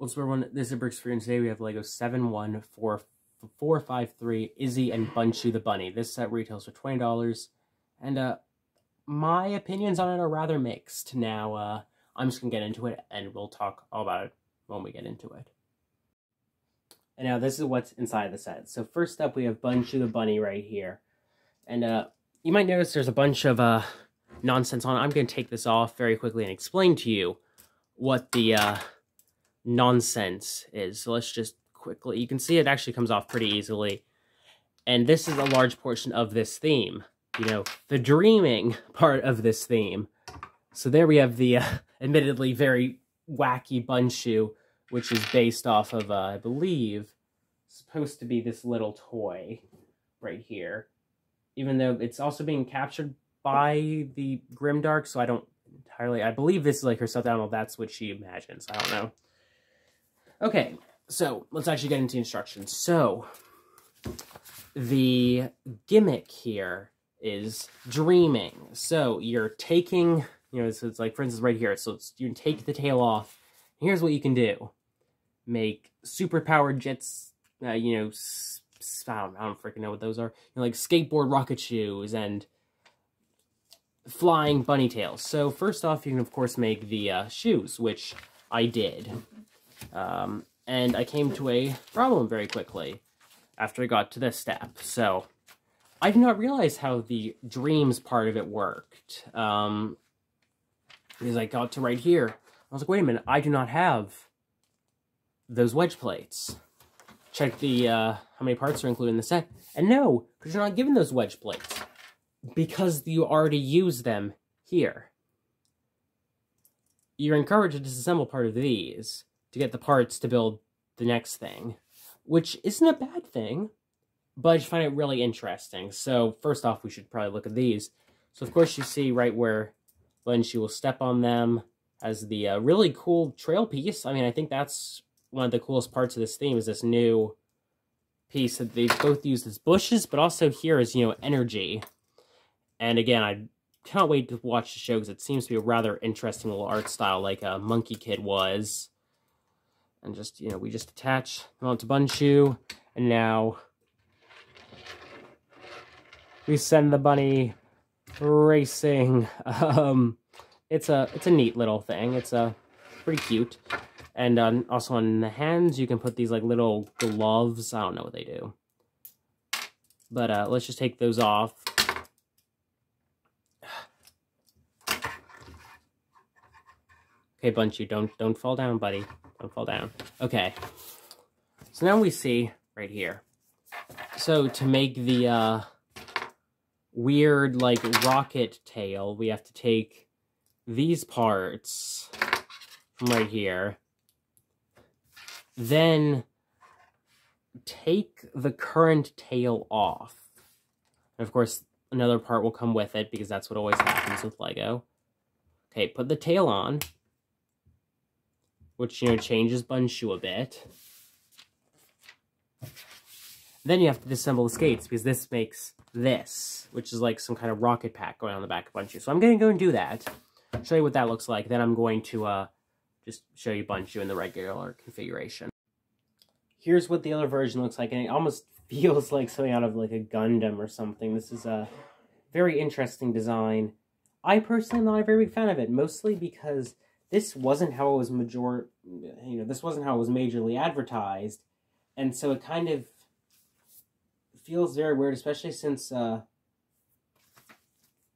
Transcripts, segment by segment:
What's everyone? This is Bricks for you, and today we have Lego 71453 Izzie and Bunchu the Bunny. This set retails for $20, and my opinions on it are rather mixed. Now, I'm just gonna get into it, and we'll talk all about it when we get into it. And now this is what's inside the set. So first up, we have Bunchu the Bunny right here, and you might notice there's a bunch of nonsense on it. I'm gonna take this off very quickly and explain to you what the nonsense is. So let's just quickly, you can see it actually comes off pretty easily, and this is a large portion of this theme, you know, the dreaming part of this theme. So there we have the admittedly very wacky Bunchu, which is based off of I believe supposed to be this little toy right here, even though it's also being captured by the Grimdark, so I don't entirely, I believe this is like her stuffed animal. That's what she imagines. I don't know. Okay, so let's actually get into instructions. So, the gimmick here is dreaming. So, you're taking, you know, so it's like, for instance, right here. So, you take the tail off. Here's what you can do. Make super-powered jets, you know, I don't freaking know what those are. You know, like skateboard rocket shoes and flying bunny tails. So, first off, you can, of course, make the shoes, which I did. And I came to a problem very quickly after I got to this step. So, I did not realize how the dreams part of it worked. Because I got to right here. I was like, wait a minute, I do not have those wedge plates. Check the, how many parts are included in the set. And no, because you're not given those wedge plates. Because you already use them here. You're encouraged to disassemble part of these to get the parts to build the next thing, which isn't a bad thing, but I just find it really interesting. So first off, we should probably look at these. So of course you see right where Bunchu will step on them as the really cool trail piece. I mean, I think that's one of the coolest parts of this theme is this new piece that they both use as bushes, but also here is, you know, energy. And again, I cannot wait to watch the show because it seems to be a rather interesting little art style like Monkey Kid was. And just, you know, we just attach them onto Bunchu, and now we send the bunny racing. It's a neat little thing. It's pretty cute. And also on the hands, you can put these like little gloves. I don't know what they do. But let's just take those off. Okay, Bunchu, don't fall down, buddy. Don't fall down. Okay. So now we see right here. So to make the weird like rocket tail, we have to take these parts from right here. Then take the current tail off. And of course, another part will come with it because that's what always happens with Lego. Okay, put the tail on, which, you know, changes Bunchu a bit. Then you have to disassemble the skates, because this makes this, which is like some kind of rocket pack going on the back of Bunchu. So I'm going to go and do that, show you what that looks like. Then I'm going to just show you Bunchu in the regular configuration. Here's what the other version looks like, and it almost feels like something out of like a Gundam or something. This is a very interesting design. I personally am not a very big fan of it, mostly because this wasn't how it was this wasn't how it was majorly advertised, and so it kind of feels very weird, especially since, you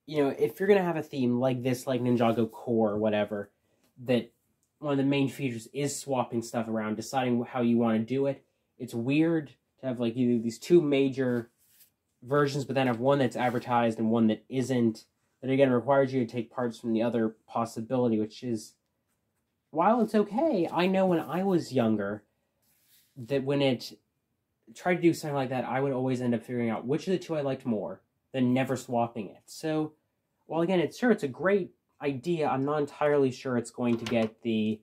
know, if you're gonna have a theme like this, like Ninjago Core or whatever, that one of the main features is swapping stuff around, deciding how you want to do it. It's weird to have like either these two major versions, but then have one that's advertised and one that isn't. That again requires you to take parts from the other possibility, which is, while it's okay, I know when I was younger, that when it tried to do something like that, I would always end up figuring out which of the two I liked more, than never swapping it. So, while again, it's a great idea, I'm not entirely sure it's going to get the,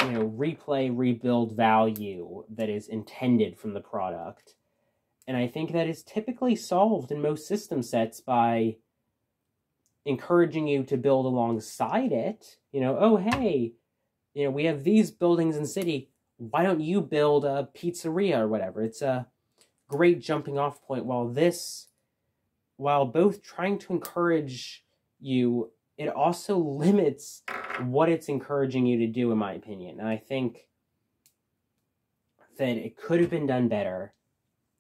you know, replay, rebuild value that is intended from the product. And I think that is typically solved in most system sets by encouraging you to build alongside it. You know, oh, hey, you know, we have these buildings in the city. Why don't you build a pizzeria or whatever? It's a great jumping off point. While both trying to encourage you, it also limits what it's encouraging you to do, in my opinion. And I think that it could have been done better.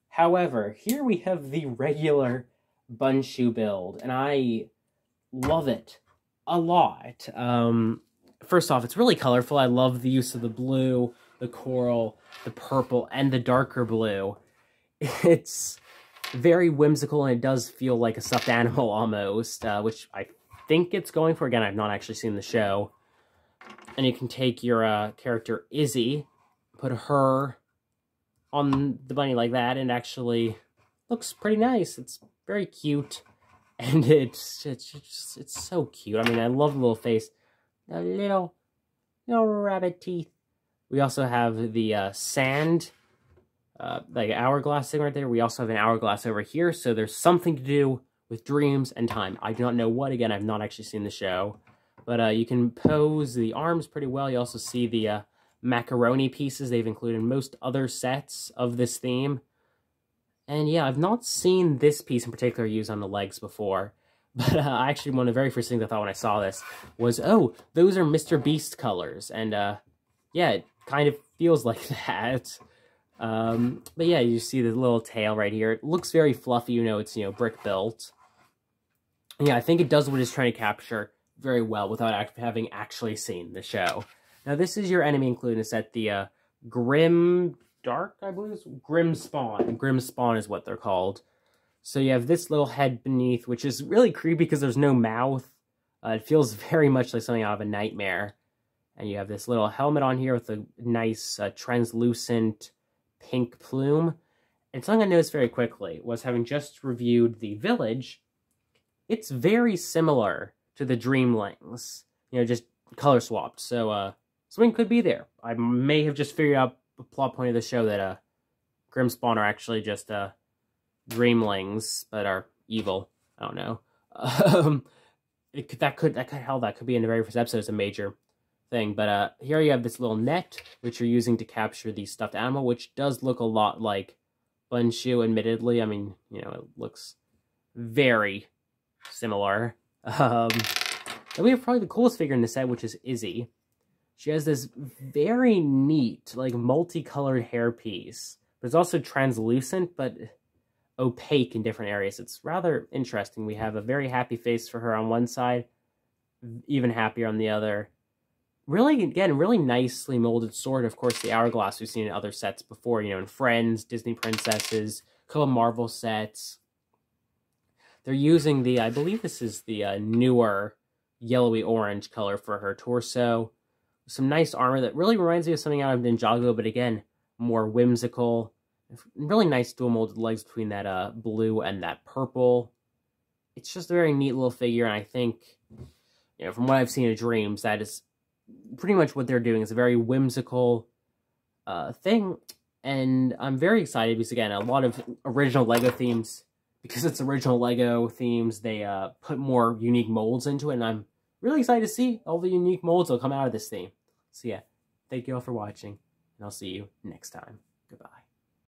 However, here we have the regular Bunchu build, and I love it a lot. First off, it's really colorful. I love the use of the blue, the coral, the purple, and the darker blue. It's very whimsical, and it does feel like a stuffed animal almost, which I think it's going for. Again, I've not actually seen the show. And you can take your character Izzie, put her on the bunny like that, and actually looks pretty nice. It's very cute, and it's so cute. I mean, I love the little face, the little rabbit teeth. We also have the sand, like hourglass thing right there. We also have an hourglass over here, so there's something to do with dreams and time. I do not know what. Again, I've not actually seen the show, but you can pose the arms pretty well. You also see the macaroni pieces they've included in most other sets of this theme. And yeah, I've not seen this piece in particular used on the legs before. But actually, one of the very first things I thought when I saw this was, oh, those are Mr. Beast colors. And yeah, it kind of feels like that. But yeah, you see the little tail right here. It looks very fluffy, you know, it's, brick built. And yeah, I think it does what it's trying to capture very well without having actually seen the show. Now, this is your enemy included in the set, the Grim Dark, I believe. Grim Spawn. Grim Spawn is what they're called. So you have this little head beneath, which is really creepy because there's no mouth. It feels very much like something out of a nightmare. And you have this little helmet on here with a nice translucent pink plume. And something I noticed very quickly was, having just reviewed The Village, it's very similar to the Dreamlings. Just color swapped. So, something could be there. I may have just figured out the plot point of the show that Grimspawn are actually just Dreamlings, but are evil. I don't know. That could be in the very first episode as a major thing. But here you have this little net, which you're using to capture the stuffed animal, which does look a lot like Bunchu, admittedly. I mean, it looks very similar. And we have probably the coolest figure in the set, which is Izzie. She has this very neat, multicolored hairpiece, but it's also translucent, but opaque in different areas. It's rather interesting. We have a very happy face for her on one side, even happier on the other. Really, again, really nicely molded sword. Of course, the hourglass we've seen in other sets before, in Friends, Disney Princesses, a couple of Marvel sets. They're using the, I believe this is the newer yellowy orange color for her torso. Some nice armor that really reminds me of something out of Ninjago, but again, more whimsical. Really nice dual molded legs between that blue and that purple. It's just a very neat little figure, and I think, from what I've seen of Dreams, that is pretty much what they're doing. It's a very whimsical thing, and I'm very excited because, again, a lot of original LEGO themes, because it's original LEGO themes, they put more unique molds into it, and I'm really excited to see all the unique molds that will come out of this theme. So yeah, thank you all for watching, and I'll see you next time. Goodbye.